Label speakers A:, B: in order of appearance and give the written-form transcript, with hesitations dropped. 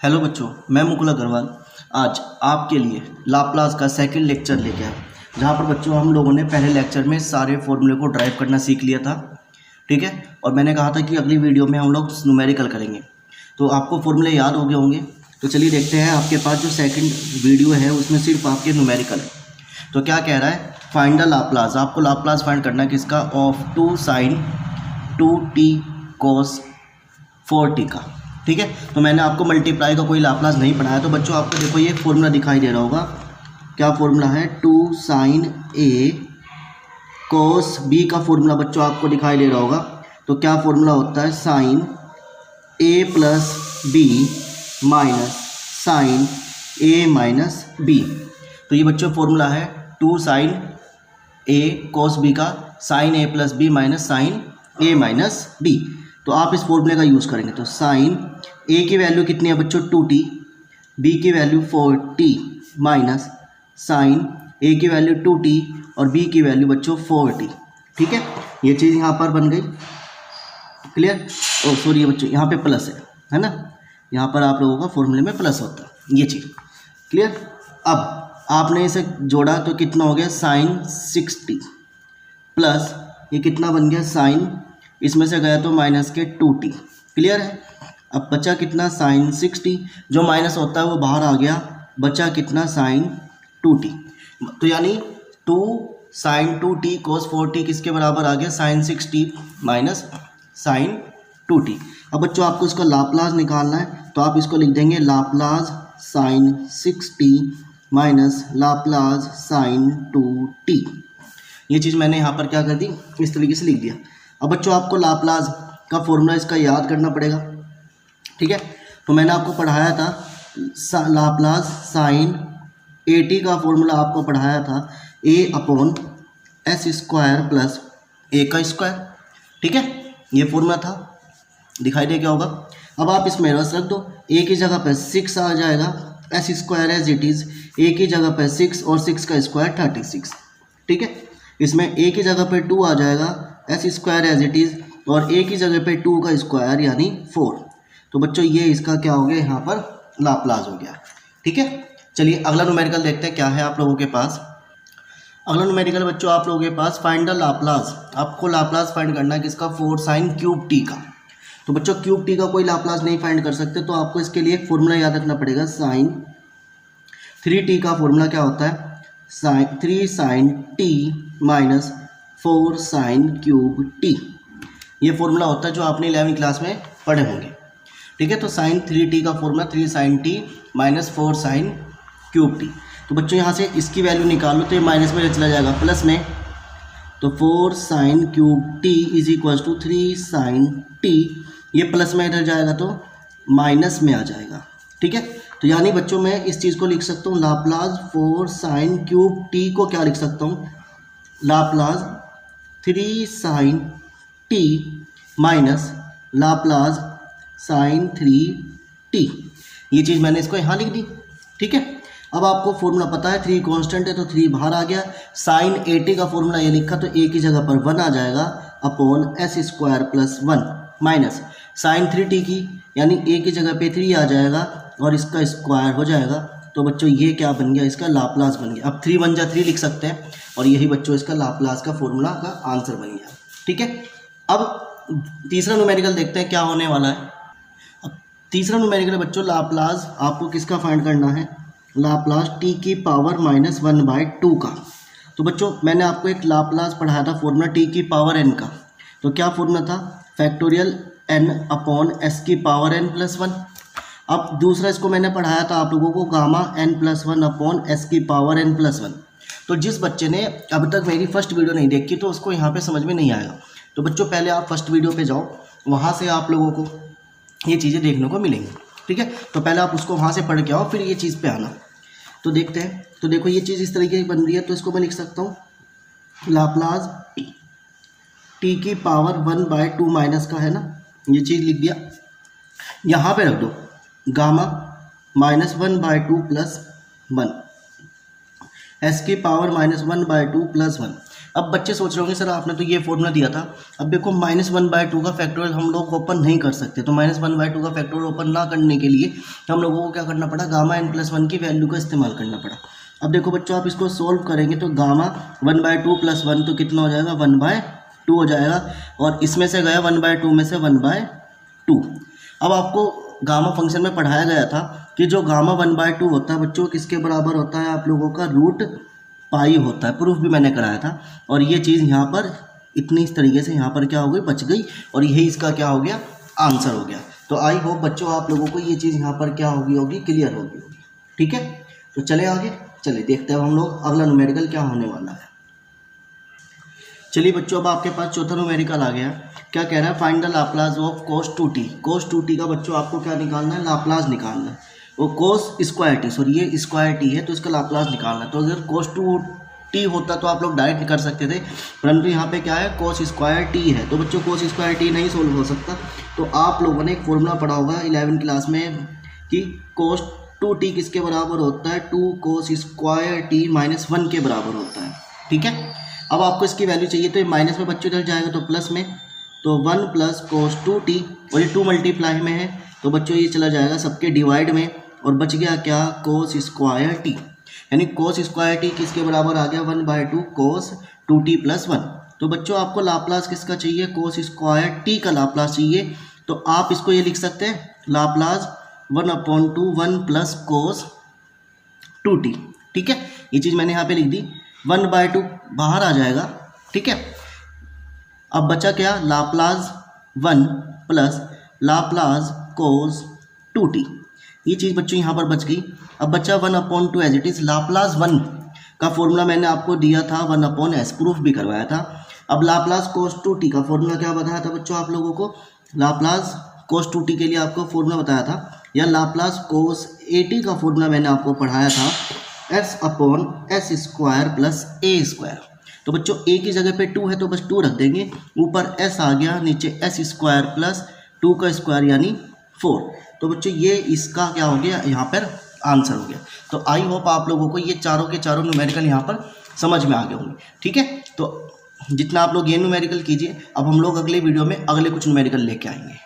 A: Hello बच्चों, मैं मुकुल अग्रवाल आज आपके लिए लाप्लास का सेकंड लेक्चर लेके आया, जहाँ पर बच्चों हम लोगों ने पहले लेक्चर में सारे फॉर्मूले को ड्राइव करना सीख लिया था। ठीक है, और मैंने कहा था कि अगली वीडियो में हम लोग न्यूमेरिकल करेंगे, तो आपको फॉर्मूले याद हो गए होंगे। तो चलिए देखते हैं, आपके पास जो सेकंड वीडियो है उसमें सिर्फ आपके न्यूमेरिकल है। तो क्या कह रहा है, फाइंड द लाप्लास। आपको लाप्लास फाइंड करना है किसका, of 2 sin 2t cos 4t का। ठीक है, तो मैंने आपको मल्टीप्लाई का कोई लाप्लास नहीं पढ़ाया। तो बच्चों आपको देखो ये फॉर्मूला दिखाई दे रहा होगा, क्या फॉर्मूला है, 2 sin a cos b का फॉर्मूला बच्चों आपको दिखाई दे रहा होगा। तो क्या फॉर्मूला होता है, sin a plus b minus sin a minus b। तो ये बच्चों फॉर्मूला है 2 sin a cos b का sin a plus b minus sin a minus b। तो आप इस फॉर्मूले का यूज़ करेंगे। तो साइन a की वैल्यू कितनी है बच्चों, 2t, b की value 4t minus sine a की वैल्यू 2t और b की वैल्यू बच्चों 4t। ठीक है, ये चीज़ यहाँ पर बन गई, क्लियर। ओ सॉरी बच्चों, यहाँ पे प्लस है ना, यहाँ पर आप लोगों का फॉर्मूले में प्लस होता है, ये चीज़ क्लियर। अब आपने इसे जोड़ा तो कितना हो गया, साइन 60 प्लस ये कितना बन गया, साइन, इसमें से गया तो माइनस के 2t, क्लियर है। अब बचा कितना, साइन 60, जो माइनस होता है वो बाहर आ गया, बचा कितना, साइन 2t। तो यानी 2 sin 2t cos 4t किसके बराबर आ गया, साइन 60 माइनस साइन 2t। अब बच्चों आपको इसका लाप्लास निकालना है, तो आप इसको लिख देंगे Laplace sine 60 minus Laplace sine 2t। ये चीज़ मैंने यहाँ पर क्या कर दी, इस तरीके से लिख दिया। अब बच्चों आपको लाप्लास का फॉर्मूला इसका याद करना पड़ेगा। ठीक है, तो मैंने आपको पढ़ाया था लाप्लास साइन 80 का फॉर्मूला आपको पढ़ाया था, a upon s square plus a का स्क्वायर। ठीक है, ये फॉर्मूला था, दिखाई दे क्या होगा। अब आप इसमें रस रख दो, a की जगह पर 6 आ जाएगा, s square as it is, a की जगह पर 6 और 6 का स्क्वायर 36। ठीक है, इसमें a की जगह पर 2 आ जाएगा, s square as it is, और a की जगह पे 2 का स्क्वायर यानी 4। तो बच्चों ये इसका क्या हो गया, यहाँ पर लाप्लास हो गया। ठीक है, चलिए अगला न्यूमेरिकल देखते हैं क्या है आप लोगों के पास। अगला न्यूमेरिकल बच्चों आप लोगों के पास, फाइंड द लाप्लास। आपको लाप्लास फाइंड करना है किसका, 4 sin क्यूब टी का। तो बच्चों क्यूब टी का कोई लाप्लास नहीं फाइंड कर सकते, तो आपको इसके लिए एक फॉर्मूला याद रखना पड़ेगा। साइन 3t का फॉर्मूला क्या होता है, sine 3 sin t minus 4 sin cube t. ये फॉर्मूला होता है जो आपने 11वीं क्लास में पढ़े होंगे। ठीक है, तो साइन 3t का formula 3 sin t minus 4 sin cube T. तो बच्चों यहाँ से इसकी वैल्यू निकालो तो ये माइनस में चला जाएगा प्लस में, तो 4 sin cube t is equal to 3 sin t, ये प्लस में इधर जाएगा तो माइनस में आ जाएगा। ठीक है, तो यानी बच्चों मैं इस चीज़ को लिख सकता हूँ, लाप्लास 4 sin क्यूब टी को क्या लिख सकता हूँ, Laplace 3 sin t minus Laplace sine 3t। ये चीज़ मैंने इसको यहाँ लिख दी। ठीक है, अब आपको फॉर्मूला पता है, 3 कांस्टेंट है तो 3 बाहर आ गया। साइन 80 का फॉर्मूला ये लिखा तो a की जगह पर 1 आ जाएगा upon s square plus 1 minus sine 3t की, यानी a की जगह पे 3 आ जाएगा और इसका स्क्वायर हो जाएगा। तो बच्चों ये क्या बन गया, इसका लाप्लास बन गया। अब 3 1 जा 3 लिख सकते हैं, और यही बच्चों इसका लाप्लास का फॉर्मूला का आंसर बन गया। ठीक है, अब तीसरा न्यूमेरिकल देखते हैं क्या होने वाला है। अब तीसरा न्यूमेरिकल बच्चों, लाप्लास आपको किसका फाइंड करना है, लाप्लास t की पावर माइनस 1/2 का। तो बच्चों मैंने आपको एक लाप्लास पढ़ाया था फॉर्मूला t की पावर n का। तो क्या फॉर्मूला था, फैक्टोरियल n अपॉन s की पावर n प्लस 1। अब दूसरा इसको मैंने पढ़ाया था आप लोगों को, gamma n plus 1 upon s की पावर n प्लस 1। तो जिस बच्चे ने अब तक मेरी फर्स्ट वीडियो नहीं देखी तो उसको यहाँ पे समझ में नहीं आएगा। तो बच्चों पहले आप फर्स्ट वीडियो पे जाओ, वहाँ से आप लोगों को ये चीज़ें देखने को मिलेंगी। ठीक है, तो पहले आप उसको वहाँ से पढ़ के आओ, फिर ये चीज़ पे आना। तो देखते हैं, तो देखो ये चीज़ इस तरीके की बन रही है, तो इसको मैं लिख सकता हूँ लाप्लास t की पावर 1/2 माइनस का है ना, ये चीज़ लिख दिया। यहाँ पे रख दो गामा माइनस 1/2 प्लस 1, एस की पावर माइनस 1/2 प्लस 1। अब बच्चे सोच रहे होंगे सर आपने तो ये फॉर्मूला दिया था, अब देखो -1/2 का फैक्टोरियल हम लोग ओपन नहीं कर सकते, तो -1/2 का फैक्टोरियल ओपन ना करने के लिए हम लोगों को क्या करना पड़ा, गामा n+1 की वैल्यू का इस्तेमाल करना पड़ा। अब देखो बच्चों आप इसको सोल्व करेंगे तो गामा 1/2 + 1 तो कितना हो जाएगा, 1/2 हो जाएगा, और इसमें से गया 1/2 में से 1/2। अब आपको गामा फंक्शन में पढ़ाया गया था कि जो गामा 1/2 होता है बच्चों किसके बराबर होता है, आप लोगों का √π होता है। प्रूफ भी मैंने कराया था, और ये चीज़ यहाँ पर इतनी इस तरीके से यहाँ पर क्या हो गई, बच गई, और यही इसका क्या हो गया, आंसर हो गया। तो आई होप बच्चों आप लोगों को ये चीज़ यहाँ पर क्या होगी क्लियर होगी। ठीक है, तो चले आगे, चलिए देखते हैं हम लोग अगला न्यूमेरिकल क्या होने वाला है। चलिए बच्चों अब आपके पास चौथा न्यूमेरिकल आ गया। क्या कह रहा है, find the Laplace of cos 2t। cos 2t का बच्चों आपको क्या निकालना है, लाप्लास निकालना है। वो cos स्क्वायर टी, सॉरी ये स्क्वायर टी है तो इसका लाप्लास निकालना है। तो अगर cos 2t होता तो आप लोग डायरेक्ट कर सकते थे, परंतु यहाँ पे क्या है, cos स्क्वायर टी है, तो बच्चों cos स्क्वायर टी नहीं सोल्व हो सकता। तो आप लोगों ने एक फॉर्मूला पढ़ा होगा 11वीं क्लास में कि cos 2t किसके बराबर होता है, 2 cos स्क्वायर टी -1 के बराबर होता है। ठीक है, अब आपको इसकी वैल्यू चाहिए तो ये माइनस में बच्चों चल जाएगा तो प्लस में, तो 1 + cos 2t, और ये 2 मल्टीप्लाई में है तो बच्चों ये चला जाएगा सबके डिवाइड में, और बच गया क्या, cos स्क्वायर टी, यानी cos स्क्वायर टी किसके बराबर आ गया, 1/2 cos 2t + 1। तो बच्चों आपको लाप्लास किसका चाहिए, cos स्क्वायर टी का लाप्लास चाहिए, तो आप इसको ये लिख सकते हैं लाप्लास 1/2 1 + cos 2t। ठीक है, ये चीज़ मैंने यहाँ पे लिख दी, 1/2 बाहर आ जाएगा। ठीक है, अब बचा क्या, लाप्लास 1 + लाप्लास cos 2t, ये चीज़ बच्चों यहाँ पर बच गई। अब बचा 1/2 एज इट इज़। लाप्लास 1 का फॉर्मूला मैंने आपको दिया था 1/s, प्रूफ भी करवाया था। अब लाप्लास cos 2t का फॉर्मूला क्या बताया था बच्चों आप लोगों को, लाप्लास cos 2t के लिए आपको फॉर्मूला बताया था, या लाप्लास cos at का फॉर्मूला मैंने आपको पढ़ाया था, s/s² + a²। तो बच्चों a की जगह पे 2 है तो बस 2 रख देंगे, ऊपर s आ गया, नीचे s² + 2 का स्क्वायर यानी 4। तो बच्चों ये इसका क्या हो गया, यहाँ पर आंसर हो गया। तो आई होप आप लोगों को ये चारों के चारों न्यूमेरिकल यहाँ पर समझ में आ गए होंगे। ठीक है, तो जितना आप लोग ये न्यूमेरिकल कीजिए, अब हम लोग अगले वीडियो में अगले कुछ न्यूमेरिकल लेके आएंगे।